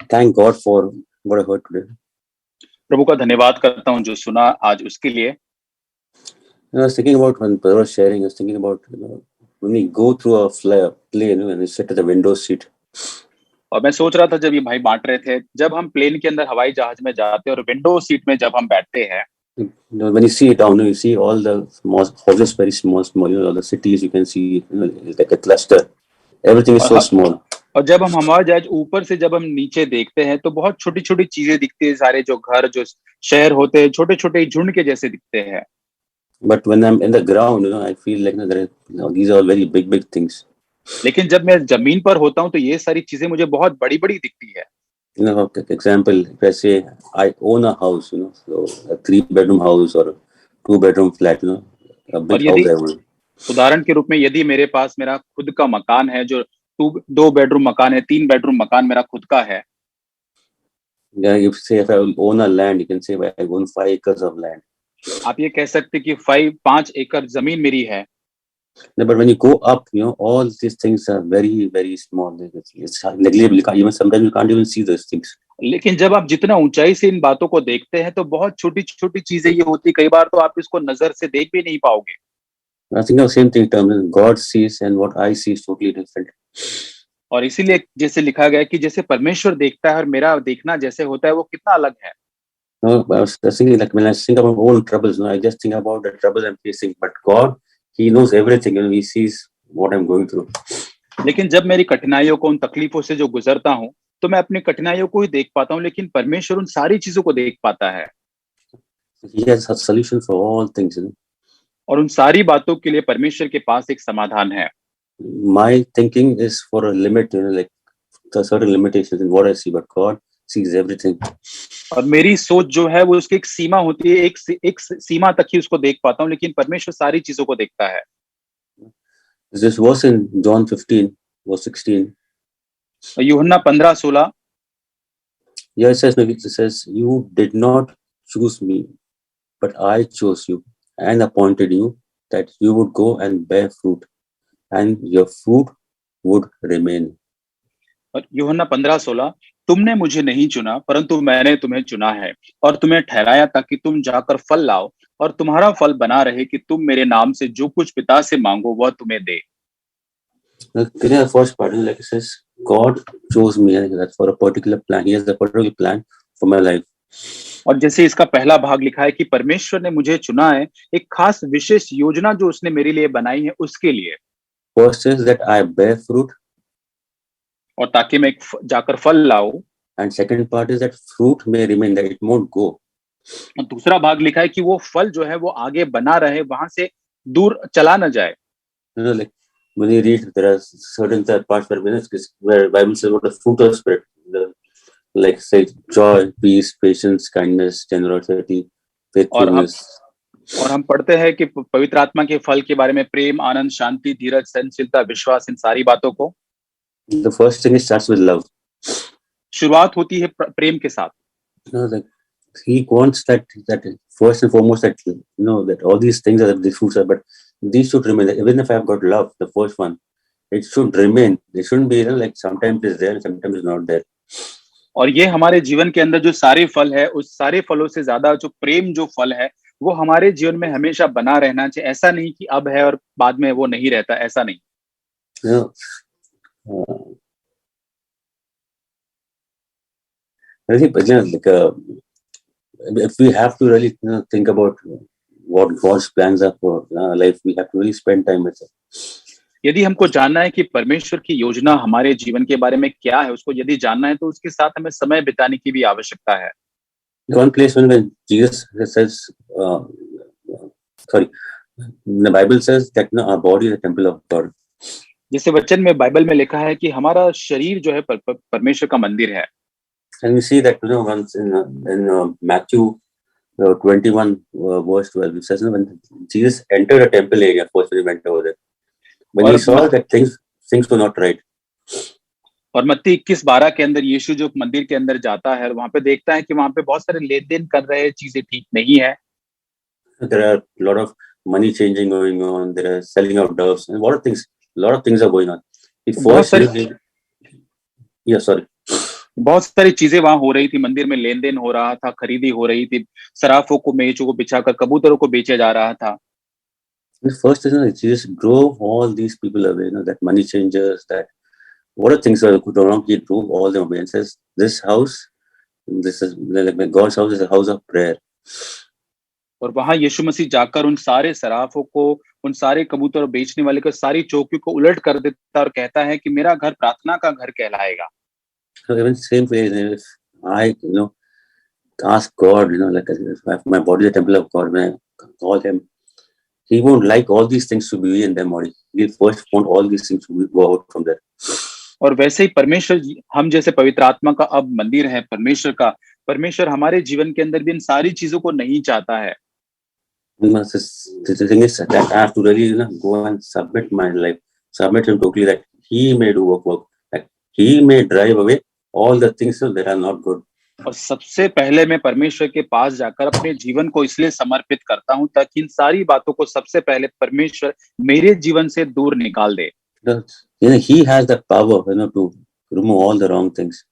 Thank God for what I heard today. प्रभु का धन्यवाद करता हूँ जो सुना आज उसके लिए। I was thinking about when Pedro was sharing, I was thinking about when we go through a plane and we sit at the window seat. और मैं सोच रहा था जब ये भाई बांट रहे थे, जब हम प्लेन के अंदर हवाई जहाज में जाते हैं और विंडो सीट में जब हम बैठते हैं, When you see it down, you see all the small houses, very small, all the cities you can see, like a cluster. Everything is और so ह- small. और जब हम हवाई जहाज ऊपर से जब हम नीचे देखते हैं तो बहुत छोटी छोटी चीजें दिखती है, सारे जो घर जो शहर होते हैं छोटे छोटे झुंड के जैसे दिखते हैं। But when I'm in the ground, I feel like these are all very big things. लेकिन जब मैं जमीन पर होता हूँ तो ये सारी चीजें मुझे बहुत बड़ी बड़ी दिखती है। For example, if I say I own a house, so a 3-bedroom house or a 2-bedroom flat, a और big house यदि I own. उदाहरण के रूप में यदि मेरे पास मेरा खुद का मकान है, जो 2 बेडरूम मकान है, 3 बेडरूम मकान मेरा खुद का है। Yeah, if I own a land, you can say I own 5 acres of land. आप ये कह सकते कि 5 एकड़ जमीन मेरी है। No, but when you go up, all these things are very small. It's negligible. Even sometimes you can't even see those things. लेकिन जब आप जितना ऊंचाई से इन बातों को देखते हैं तो बहुत छोटी छोटी चीजें ये होती, कई बार तो आप इसको नजर से देख भी नहीं पाओगे। I think the same thing term God sees and what I see is totally different. और इसीलिए जैसे लिखा गया है कि जैसे परमेश्वर देखता है और मेरा देखना जैसे होता है वो कितना अलग है। I was thinking like when I think about my own troubles, I just think about the troubles I'm facing. But God, He knows everything. He sees what I'm going through. लेकिन जब मेरी कठिनाइयों को, उन तकलीफों से जो गुजरता हूँ, तो मैं अपनी कठिनाइयों को ही देख पाता हूँ, लेकिन परमेश्वर उन सारी चीजों को देख पाता है। He has a solution for all things. और उन सारी बातों के लिए परमेश्वर के पास एक समाधान है। My thinking is for a limit, like the certain limitations in what I see, but God sees everything. और मेरी सोच जो है वो उसकी एक सीमा होती है, एक सीमा तक ही उसको देख पाता हूँ, लेकिन परमेश्वर सारी चीजों को देखता है। This verse in John 15, verse 16. यूहन्ना 15:16। Yeah, it says, you did not choose me, but I chose you and appointed you that you would go and bear fruit, and your fruit would remain. और यूहन्ना 15:16, तुमने मुझे नहीं चुना परंतु मैंने तुम्हें चुना है और तुम्हें ठहराया ताकि तुम जाकर फल लाओ और तुम्हारा फल बना रहे, कि तुम मेरे नाम से जो कुछ पिता से मांगो वह तुम्हें दे। The first part, like it says, God chose me, and that's for a particular plan. He has a particular plan for my life. और जैसे इसका पहला भाग लिखा है कि परमेश्वर ने मुझे चुना है, एक खास विशेष योजना जो उसने मेरे लिए बनाई है उसके लिए, First is that I bear fruit, और ताकि मैं जाकर फल लाऊं। and second part is that fruit may remain, that it won't go. और दूसरा भाग लिखा है कि वो फल जो है वो आगे बना रहे, वहां से दूर चला न जाए। Like when you read, there are certain parts where Bible says what the fruit of spirit, like say joy, peace, patience, kindness, generosity, faithfulness. और हम पढ़ते हैं कि पवित्र आत्मा के फल के बारे में, प्रेम, आनंद, शांति, धीरज, सहनशीलता, विश्वास, इन सारी बातों को। The first thing starts with love. शुरुआत होती है प्रेम के साथ। Like he wants that first and foremost that that all these things are the fruits are, but these should remain. Even if I've got love, the first one, it should remain. It shouldn't be like sometimes it's there, sometimes it's not there. और ये हमारे जीवन के अंदर जो सारे फल है, उस सारे फलों से ज्यादा जो प्रेम जो फल है वो हमारे जीवन में हमेशा बना रहना चाहिए। ऐसा नहीं कि अब है और बाद में वो नहीं रहता, ऐसा नहीं। I think if we have to really think about what God's plans are for life, we have to really spend time with it. यदि हमको जानना है कि परमेश्वर की योजना हमारे जीवन के बारे में क्या है, उसको यदि जानना है तो उसके साथ हमें समय बिताने की भी आवश्यकता है। One place when Jesus says, the Bible says that our body is a temple of God. जैसे वचन में, बाइबल में लिखा है कि हमारा शरीर जो है परमेश्वर का मंदिर है। And we see that once in Matthew 21 verse 12, it says when Jesus entered a temple area, first when he went over there, when he saw that things were not right. और मत्ती 21:12 के अंदर यीशु जो मंदिर के अंदर जाता है, वहां पे देखता है कि वहां पे बहुत सारे लेन देन कर रहे हैं, चीजें ठीक नहीं है। There are a lot of money changing going on. There are selling of doves, and a lot of things are going on. Yeah, sorry. बहुत सारी चीजें वहां हो रही थी, मंदिर में लेन देन हो रहा था, खरीदी हो रही थी, सराफों को मेजों को बिछाकर कबूतरों को बेचा जा रहा था। The first is, Jesus drove all these people away, that money changers, that what are things that could wrong, he drove all them away and says, this house, this is like God's house is a house of prayer. और वहां यीशु मसीह जाकर उन सारे सराफों को, उन सारे कबूतर बेचने वाले को, सारी चौकियों को उलट कर देता और कहता है कि मेरा घर प्रार्थना का घर कहलाएगा। So even same way, if I, ask God, like if my body is a temple of God, when I call him, he won't like all these things to be in their body. He first want all these things to go out from there. और वैसे ही परमेश्वर हम जैसे पवित्र आत्मा का अब मंदिर है परमेश्वर का, परमेश्वर हमारे जीवन के अंदर भी इन सारी चीजों को नहीं चाहता है। The thing is that I have to really go and submit my life, submit him totally, that he may do work, that he may drive away all the things that are not good. और सबसे पहले मैं परमेश्वर के पास जाकर अपने जीवन को इसलिए समर्पित करता हूं ताकि इन सारी बातों को सबसे पहले परमेश्वर मेरे जीवन से दूर निकाल दे। He has the power, to remove all the wrong things.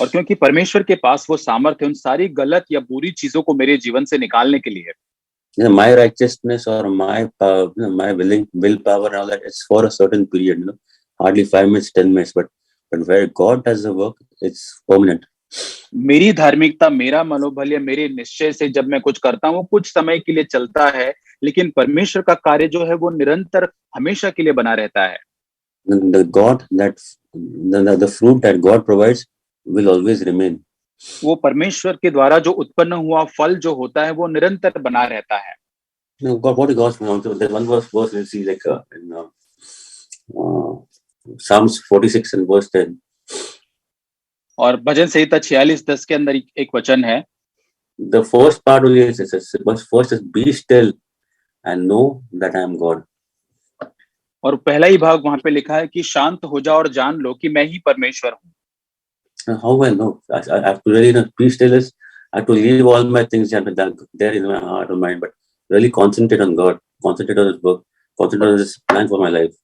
और क्योंकि परमेश्वर के पास वो सामर्थ्य उन सारी गलत या बुरी चीजों को मेरे जीवन से निकालने के लिए है। My righteousness or my power, my willpower and all that, it's for a certain period, hardly 5 minutes, 10 minutes, but where God does the work, it's permanent. मेरी धार्मिकता, मेरा मनोबल या मेरे निश्चय से जब मैं कुछ करता हूँ कुछ समय के लिए चलता है, लेकिन परमेश्वर का कार्य जो है वो निरंतर हमेशा के लिए बना रहता है। The fruit that God provides will always remain. वो परमेश्वर के द्वारा जो उत्पन्न हुआ फल जो होता है वो निरंतर बना रहता है। God, what is God's plan? So there's one verse we'll see, like in Psalms 46 and verse 10. और भजन संहिता 46:10 के अंदर एक वचन है। The first part only is first is be still and know that I am God. और पहला ही भाग वहां पे लिखा है कि शांत हो जाओ और जान लो कि मैं ही परमेश्वर हूँ। How I know? I have to really be still is I have to leave all my things there in my heart or mind, but really concentrate on God, concentrate on His work, concentrate on His plan for my life.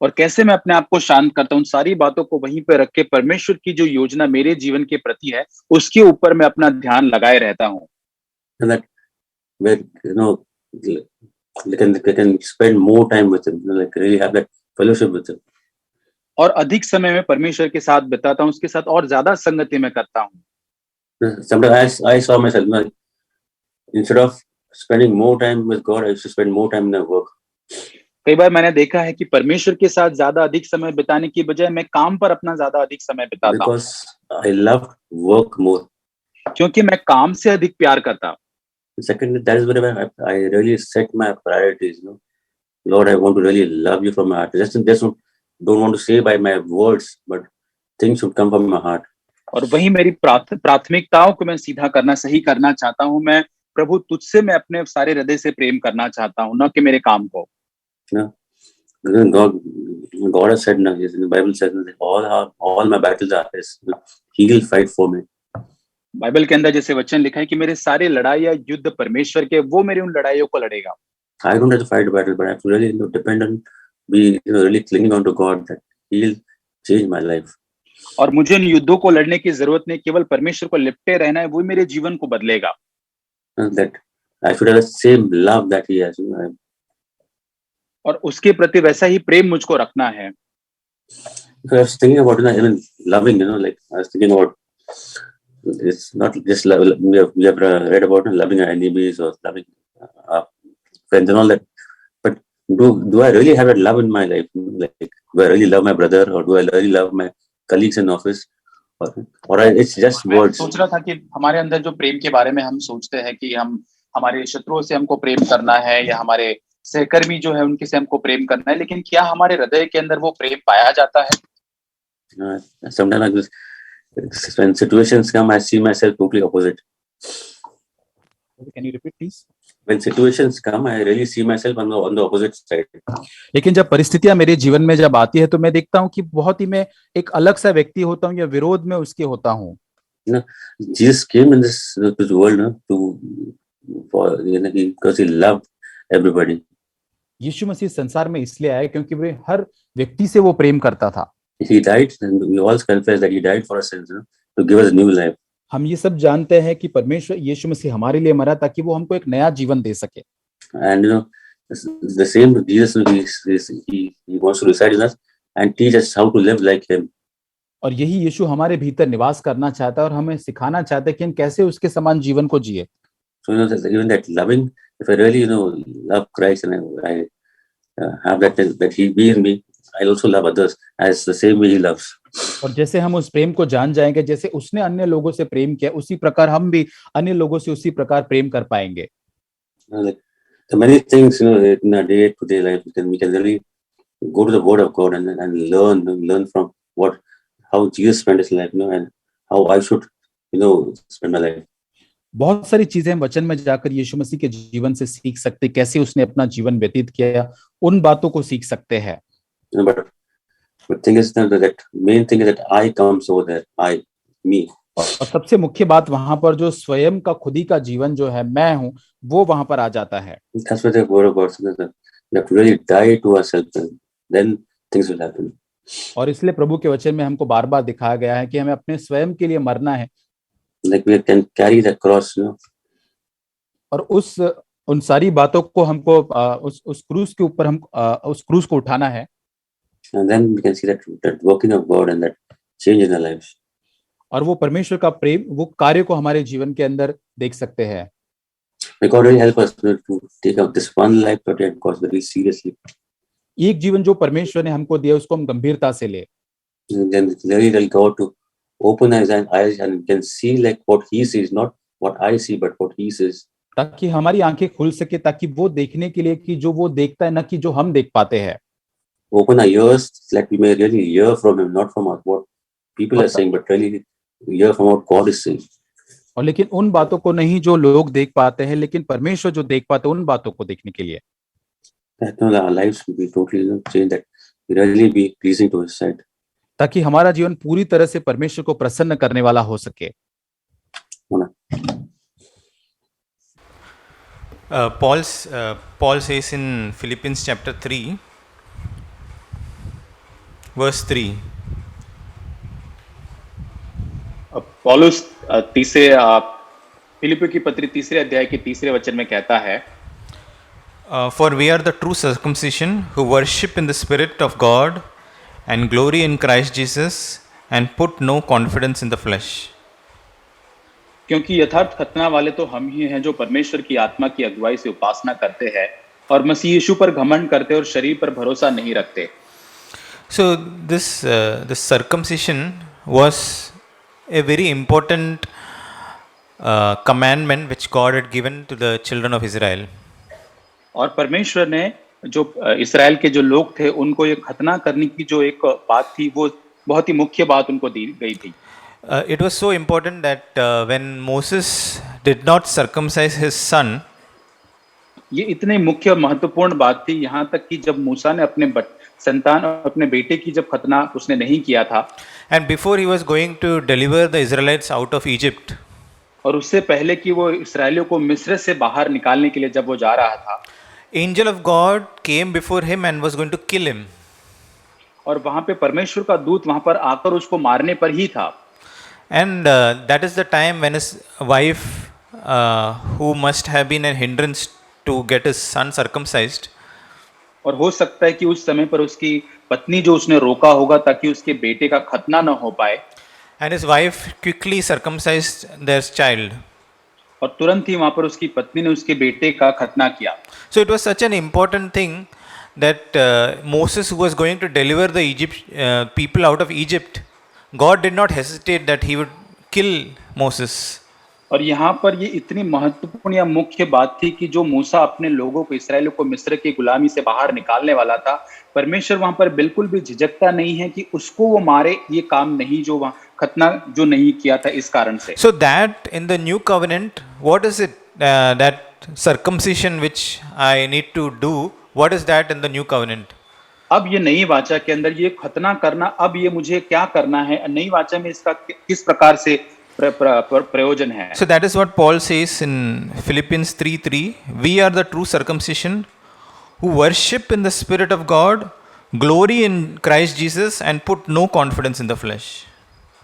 और कैसे मैं अपने आप को शांत करता हूँ, सारी बातों को वहीं पे रख के परमेश्वर की जो योजना मेरे जीवन के प्रति है उसके ऊपर मैं अपना ध्यान लगाए रहता हूँ। And that where they can spend more time with Him, like really have that fellowship with Him. और अधिक समय में परमेश्वर के साथ बिताता हूँ, उसके साथ और ज्यादा संगति में करता हूँ। Sometimes I saw myself, instead of spending more time with God, I used to spend more time in my work. कई बार मैंने देखा है कि परमेश्वर के साथ ज्यादा अधिक समय बिताने की बजाय मैं काम पर अपना ज्यादा अधिक समय बिताता हूँ। Because I love work more. क्योंकि मैं काम से अधिक प्यार करता हूँ। Second, that is where I really set my priorities. Lord, I want to really love you from my heart. Just don't want to say by my words, but things should come from my heart. और वही मेरी प्राथमिकताओं को मैं सीधा करना, सही करना चाहता हूँ। मैं प्रभु तुझसे मैं अपने सारे हृदय से प्रेम करना चाहता हूँ, न कि मेरे काम को। God has said, in the Bible says, all my battles are His. He will fight for me. Bible के अंदर जैसे वचन लिखा है कि मेरे सारे लड़ाई या युद्ध परमेश्वर के, वो मेरी उन लड़ाइयों को लड़ेगा। I don't have to fight a battle, but I have to really depend on, be really clinging on to God, that He will change my life. और मुझे इन युद्धों को लड़ने की जरूरत नहीं, केवल परमेश्वर को लिपटे रहना है, वो मेरे जीवन को बदलेगा। That I should have the same love that He has. और उसके प्रति वैसा ही प्रेम मुझको रखना है। I was thinking about even loving, like I was thinking about, it's not just love. We have read about loving our enemies or loving our friends and all that. But do I really have that love in my life? Like, do I really love my brother, or do I really love my colleagues in office, or it's just words? सोच रहा था कि हमारे अंदर जो प्रेम के बारे में हम सोचते हैं कि हम हमारे शत्रुओं से हमको प्रेम करना है या हमारे सहकर्मी जो है उनके से हमको प्रेम करना है, लेकिन क्या हमारे हृदय के अंदर वो प्रेम पाया जाता है? Sometimes when situations come, I see myself totally opposite. Can you repeat please? When situations come, I really see myself on the opposite side. लेकिन जब परिस्थितियां मेरे जीवन में जब आती है तो मैं देखता हूँ कि बहुत ही मैं एक अलग सा व्यक्ति होता हूँ या विरोध में उसके होता हूँ। Jesus came in this world because He loved everybody. यीशु मसीह संसार में इसलिए आया क्योंकि वे हर व्यक्ति से वो प्रेम करता था। He died, and we all confess that He died for our sins. to give us a new life. हम ये सब जानते हैं कि परमेश्वर यीशु मसीह हमारे लिए मरा ताकि वो हमको एक नया जीवन दे सके. And the same Jesus, he wants to reside in us and teach us how to live like him. और यही यीशु हमारे भीतर निवास करना चाहता है और हमें सिखाना चाहता है कि हम कैसे उसके समान जीवन को जिए. So even that loving, if I really love Christ and I have that he be in me, I'll also love others as the same way he loves. और जैसे हम उस प्रेम को जान जाएंगे, जैसे उसने अन्य लोगों से प्रेम किया, उसी प्रकार हम भी अन्य लोगों से उसी प्रकार प्रेम कर पाएंगे. Like the many things in our day-to-day life, we can really go to the Word of God and learn from how Jesus spent his life, and how I should spend my life. बहुत सारी चीजें हम वचन में जाकर यीशु मसीह के जीवन से सीख सकते, कैसे उसने अपना जीवन व्यतीत किया, उन बातों को सीख सकते हैं. But thing is that main thing is that I comes over there, me. और सबसे मुख्य बात वहां पर जो स्वयं का खुदी का जीवन जो है, मैं हूं, वो वहां पर आ जाता है. That's what the Word of God says, that we have to really die to ourselves, and then things will happen. और इसलिए प्रभु के वचन में हमको बार बार दिखाया गया है कि हमें अपने स्वयं के लिए मरना है. Like we can carry the cross, और उन सारी बातों को हमको उस क्रूस के ऊपर हम उस क्रूस को उठाना है. And then we can see that working of God and that change in our lives. और वो परमेश्वर का प्रेम, वो कार्य को हमारे जीवन के अंदर देख सकते हैं. May God really help us to take up this one life today, because very seriously. एक जीवन जो परमेश्वर ने हमको दिया, उसको हम गंभीरता से ले. Then really God to open his eyes and can see like what he sees, not what I see, but what he sees. ताकि हमारी आंखें खुल सके, ताकि वो देखने के लिए कि जो वो देखता है, ना कि जो हम देख पाते हैं. Open our ears, like we may really hear from him, not from what people are saying, but really hear from what God is saying. और लेकिन उन बातों को नहीं जो लोग देख पाते हैं, लेकिन परमेश्वर जो देख पाते हैं, उन बातों को देखने के लिए. That our lives will be totally changed, that we really be pleasing to his sight. ताकि हमारा जीवन पूरी तरह से परमेश्वर को प्रसन्न करने वाला हो सके. Paul says in Philippians chapter 3, verse 3. पौलुस फिलिप्पियों की पत्री 3 अध्याय के 3 वचन में कहता है, For we are the true circumcision who worship in the Spirit of God and glory in Christ Jesus and put no confidence in the flesh. क्योंकि यथार्थ खतना वाले तो हम ही हैं जो परमेश्वर की आत्मा की अगुवाई से उपासना करते हैं और मसीह यीशु पर घमंड करते और शरीर पर भरोसा नहीं रखते. So this circumcision was a very important commandment which God had given to the children of Israel. और परमेश्वर ने जो इस्राएल के जो लोग थे, उनको ये खतना करने की जो एक बात थी, वो बहुत ही मुख्य बात उनको दी गई थी. It was so important that when Moses did not circumcise his son, ये इतने मुख्य महत्वपूर्ण बात थी, यहाँ तक कि जब मूसा ने अपने संतान, अपने बेटे की जब खतना उसने नहीं किया था, and before he was going to deliver the Israelites out of Egypt, और उससे पहले कि वो इस्राएलियों को मिस्र से बाहर निकालने के लिए जब वो जा रहा था, angel of God came before him and was going to kill him. और वहां पे परमेश्वर का दूत वहां पर आकर उसको मारने पर ही था. And that is the time when his wife, who must have been a hindrance to get his son circumcised, और हो सकता है कि उस समय पर उसकी पत्नी जो उसने रोका होगा ताकि उसके बेटे का खतना न हो पाए, and his wife quickly circumcised their child. और तुरंत ही वहां पर उसकी पत्नी ने उसके बेटे का खतना किया. So it was such an important thing that Moses, who was going to deliver the people out of Egypt, God did not hesitate that he would kill Moses. और यहाँ पर ये इतनी महत्वपूर्ण या मुख्य बात थी कि जो मूसा अपने लोगों को, इस्राएलियों को मिस्र की गुलामी से बाहर निकालने वाला था, परमेश्वर वहां पर बिल्कुल भी झिझकता नहीं है कि उसको वो मारे, ये काम नहीं जो वहां खतना जो नहीं किया था इस कारण से. So that in the new covenant, what is it that circumcision which I need to do? What is that in the new covenant? अब ये नई वाचा के अंदर ये खतना करना, अब ये मुझे क्या करना है, नई वाचा में इसका किस प्रकार से प्रयोजन है. So that is what Paul says in Philippians 3:3. We are the true circumcision who worship in the Spirit of God, glory in Christ Jesus and put no confidence in the flesh.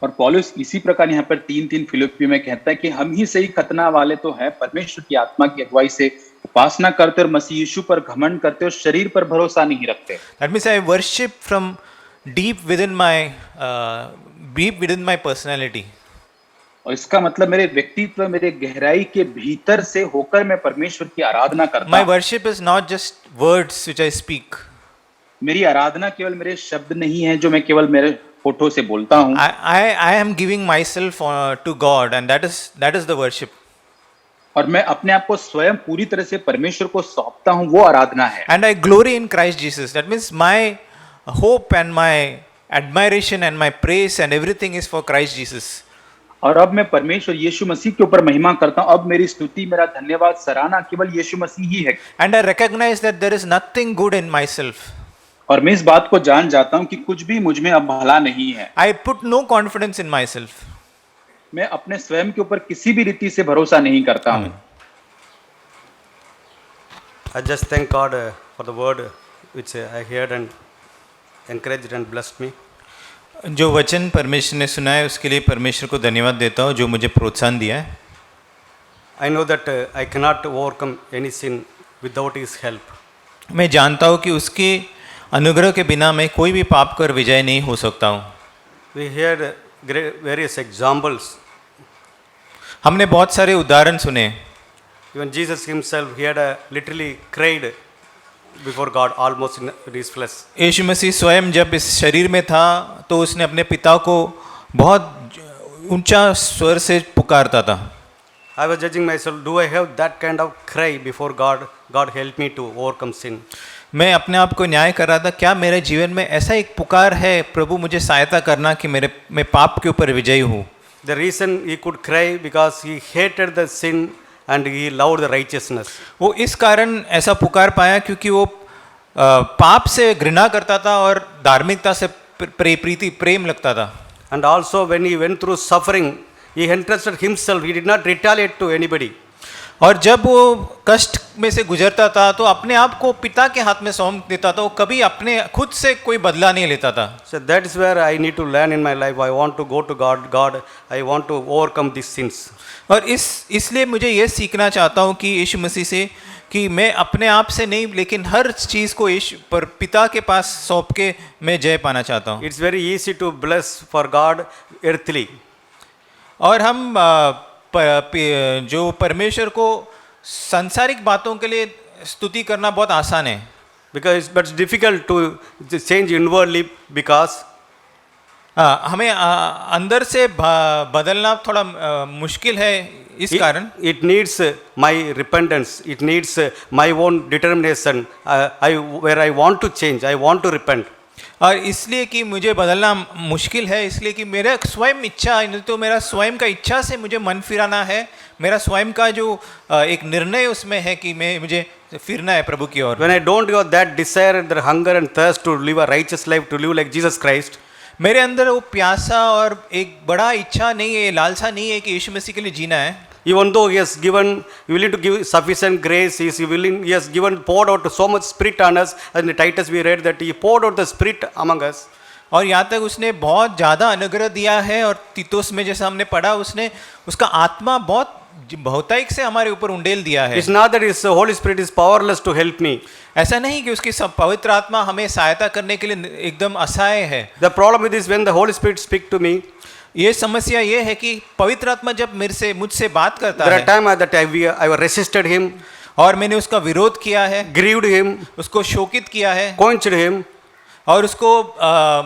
और पौलुस इसी प्रकार यहाँ पर 3:3 फिलिप्पी में कहता है कि हम ही सही खतना वाले तो हैं, परमेश्वर की आत्मा की अगुवाई से उपासना करते और मसीह यीशु पर घमंड करते और शरीर पर भरोसा नहीं रखते। That means I worship from deep within my personality. और इसका मतलब मेरे व्यक्तित्व, मेरे गहराई के भीतर से होकर मैं परमेश्वर की आराधना करता My हूँ। worship is not just words which I speak. मेरी आराधना केवल मेरे शब्द नहीं है जो मैं केवल मेरे होठों से बोलता हूँ। I am giving myself to God, and that is the worship. और मैं अपने आप को स्वयं पूरी तरह से परमेश्वर को सौंपता हूँ, वो आराधना है। And I glory in Christ Jesus. That means my hope and my admiration and my praise and everything is for Christ Jesus. और अब मैं परमेश्वर यीशु मसीह के ऊपर महिमा करता हूँ। अब मेरी स्तुति, मेरा धन्यवाद, सराहना केवल यीशु मसीह ही है। And I recognize that there is nothing good in myself. और मैं इस बात को जान जाता हूँ कि कुछ भी मुझ में अब भला नहीं है। I put no confidence in myself. मैं अपने स्वयं के ऊपर किसी भी रीति से भरोसा नहीं करता हूँ। I just thank God for the word which I heard and encouraged and blessed me. जो वचन परमेश्वर ने सुना है उसके लिए परमेश्वर को धन्यवाद देता हूँ जो मुझे प्रोत्साहन दिया है। I know that I cannot overcome any sin without His help. मैं जानता हूँ कि उसके अनुग्रह के बिना मैं कोई भी पाप कर विजय नहीं हो सकता हूँ। We heard various examples. हमने बहुत सारे उदाहरण सुने। Even Jesus Himself, He had literally cried before God almost in His flesh. यीशु मसीह स्वयं जब इस शरीर में था तो उसने अपने पिता को बहुत ऊंचा स्वर से पुकारता था। I was judging myself, do I have that kind of cry before God? God help me to overcome sin. मैं अपने आप को न्याय कर रहा था, क्या मेरे जीवन में ऐसा एक पुकार है, प्रभु मुझे सहायता करना कि मैं पाप के ऊपर विजयी हूँ। The reason he could cry because he hated the sin and he loved the righteousness. वो इस कारण ऐसा पुकार पाया क्योंकि वो पाप से घृणा करता था और धार्मिकता से प्रेम लगता था। And also when he went through suffering, he entrusted himself. He did not retaliate to anybody. और जब वो कष्ट में से गुजरता था तो अपने आप को पिता के हाथ में सौंप देता था, वो कभी अपने खुद से कोई बदला नहीं लेता था। So that is where I need to learn in my life. I want to go to God. God, I want to overcome these sins. और इसलिए मुझे ये सीखना चाहता हूँ कि यीशु मसीह से कि मैं अपने आप से नहीं लेकिन हर चीज़ को यीशु पर पिता के पास सौंप के मैं जय पाना चाहता हूँ। It's very easy to bless for God earthly. और हम जो परमेश्वर को सांसारिक बातों के लिए स्तुति करना बहुत आसान है। Because but it's difficult to change inwardly because हमें अंदर से बदलना थोड़ा मुश्किल है इस कारण। it needs my repentance. It needs my own determination. Where I want to change, I want to repent. और इसलिए कि मुझे बदलना मुश्किल है, इसलिए कि मेरा स्वयं इच्छा नहीं तो मेरा स्वयं का इच्छा से मुझे मन फिराना है, मेरा स्वयं का जो एक निर्णय उसमें है कि मुझे फिरना है प्रभु की ओर। When I don't have that desire and that hunger and thirst to live a righteous life, to live like Jesus Christ, मेरे अंदर वो प्यासा और एक बड़ा इच्छा नहीं है, लालसा नहीं है कि यीशु मसीह के लिए जीना है। even though He has given, willing to give sufficient grace, He is willing, He has given, poured out so much Spirit on us. And in Titus we read that He poured out the Spirit among us. और यहाँ तक उसने बहुत ज़्यादा अनुग्रह दिया है, और तीतुस में जैसा हमने पढ़ा उसने उसका आत्मा बहुत बहुतायक से हमारे ऊपर उंडेल दिया है। It's not that His Holy Spirit is powerless to help me. ऐसा नहीं कि उसकी सब पवित्र आत्मा हमें सहायता करने के लिए एकदम असहाय है। The problem with this, when the Holy Spirit speak to me, ये समस्या ये है कि पवित्र आत्मा जब मुझसे बात करता there are है, times that I resisted Him, और मैंने उसका विरोध किया है, grieved Him, उसको शोकित किया है quenched Him. और उसको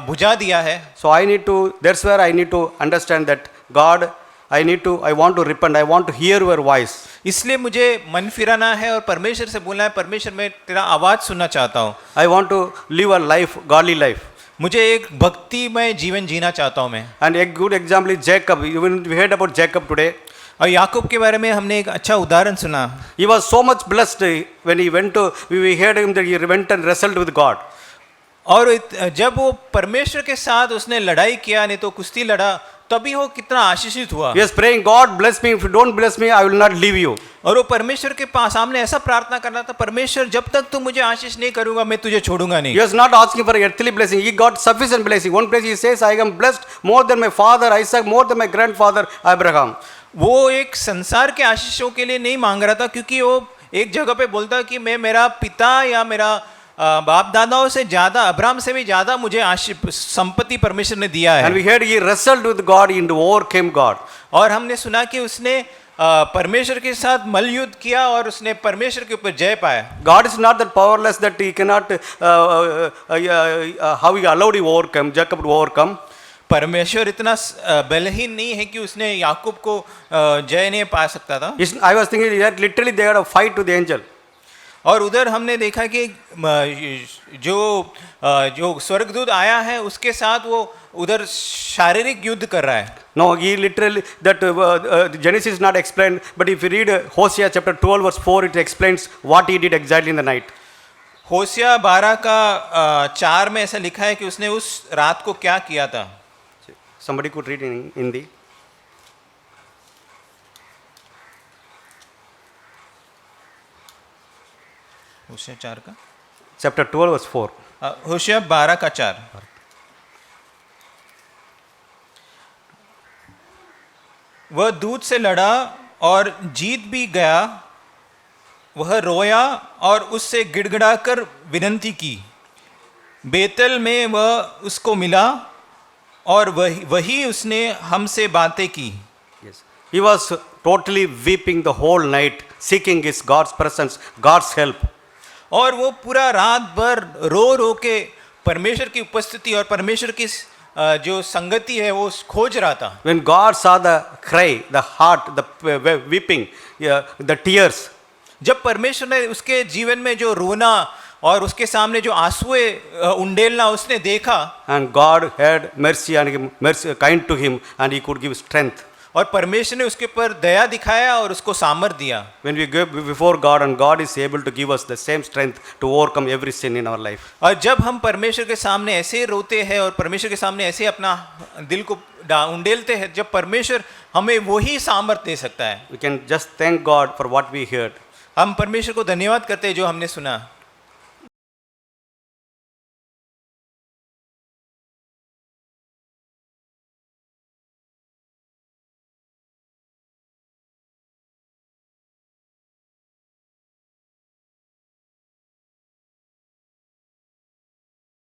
बुझा दिया है। So I need to, that's where I need to understand that God, I want to repent, I want to hear your voice. इसलिए मुझे मन फिराना है और परमेश्वर से बोलना है, परमेश्वर मैं तेरा आवाज़ सुनना चाहता हूँ। I want to live a life, godly life. मुझे एक भक्तिमय जीवन जीना चाहता हूँ मैं। And a good example is Jacob. Even we heard about Jacob today. और याकूब के बारे में हमने एक अच्छा उदाहरण सुना। He was so much blessed when he went to, we heard him that he went and wrestled with God. और जब वो परमेश्वर के साथ उसने लड़ाई किया, नहीं तो कुश्ती लड़ा, तभी वो कितना आशीषित हुआ। He was praying, God bless me. If you don't bless me, I will not leave you. और वो परमेश्वर के पास सामने ऐसा प्रार्थना करना था, परमेश्वर जब तक तू मुझे आशीष नहीं करूंगा मैं तुझे छोड़ूंगा He नहीं। was not asking for earthly blessing. He got sufficient blessing. One place he says, I am blessed more than my father Isaac, more than my grandfather Abraham. वो एक संसार के आशीषों के लिए नहीं मांग रहा था, क्योंकि वो एक जगह पे बोलता कि मैं मेरा पिता या मेरा बाप दादाओं से ज्यादा, अब्राहम से भी ज्यादा मुझे संपत्ति परमेश्वर ने दिया And है। we heard he wrestled with God and overcame God. और हमने सुना कि उसने परमेश्वर के साथ मल युद्ध किया और उसने परमेश्वर के ऊपर जय पाया। God is not that powerless that he cannot, how he allowed him overcome, Jacob to overcome. परमेश्वर इतना बलहीन नहीं है कि उसने याकूब को जय नहीं पा सकता था। I was thinking that literally they had a fight with the angel. और उधर हमने देखा कि जो स्वर्गदूत आया है उसके साथ वो उधर शारीरिक युद्ध कर रहा है। No, he literally, that Genesis is not explained, but if you read Hosea chapter 12 verse 4, it explains what he did exactly in the night. होशिया 12 का 4 में ऐसा लिखा है कि उसने उस रात को क्या किया था। Somebody could read in Hindi. होशिया 4 का Chapter 12 verse 4. होशिया 12 का 4। वह दूत से लड़ा और जीत भी गया, वह रोया और उससे गिड़गिड़ाकर विनती की। बेतल में वह उसको मिला और वही उसने हमसे बातें की। Yes. He was totally weeping the whole night, seeking his God's presence, God's help. और वो पूरा रात भर रो रो के परमेश्वर की उपस्थिति और परमेश्वर की जो संगति है वो खोज रहा था। When God saw the cry, the heart, the weeping, the tears, जब परमेश्वर ने उसके जीवन में जो रोना और उसके सामने जो आंसुए उंडेलना उसने देखा, and God had mercy on him, mercy, kind to him, and he could give strength. और परमेश्वर ने उसके ऊपर दया दिखाया और उसको सामर्थ दिया। When we go before God and God is able to give us the same strength to overcome every sin in our life. और जब हम परमेश्वर के सामने ऐसे रोते हैं और परमेश्वर के सामने ऐसे अपना दिल को उंडेलते हैं, जब परमेश्वर हमें वही सामर्थ दे सकता है। We can just thank God for what we heard. हम परमेश्वर को धन्यवाद करते हैं जो हमने सुना।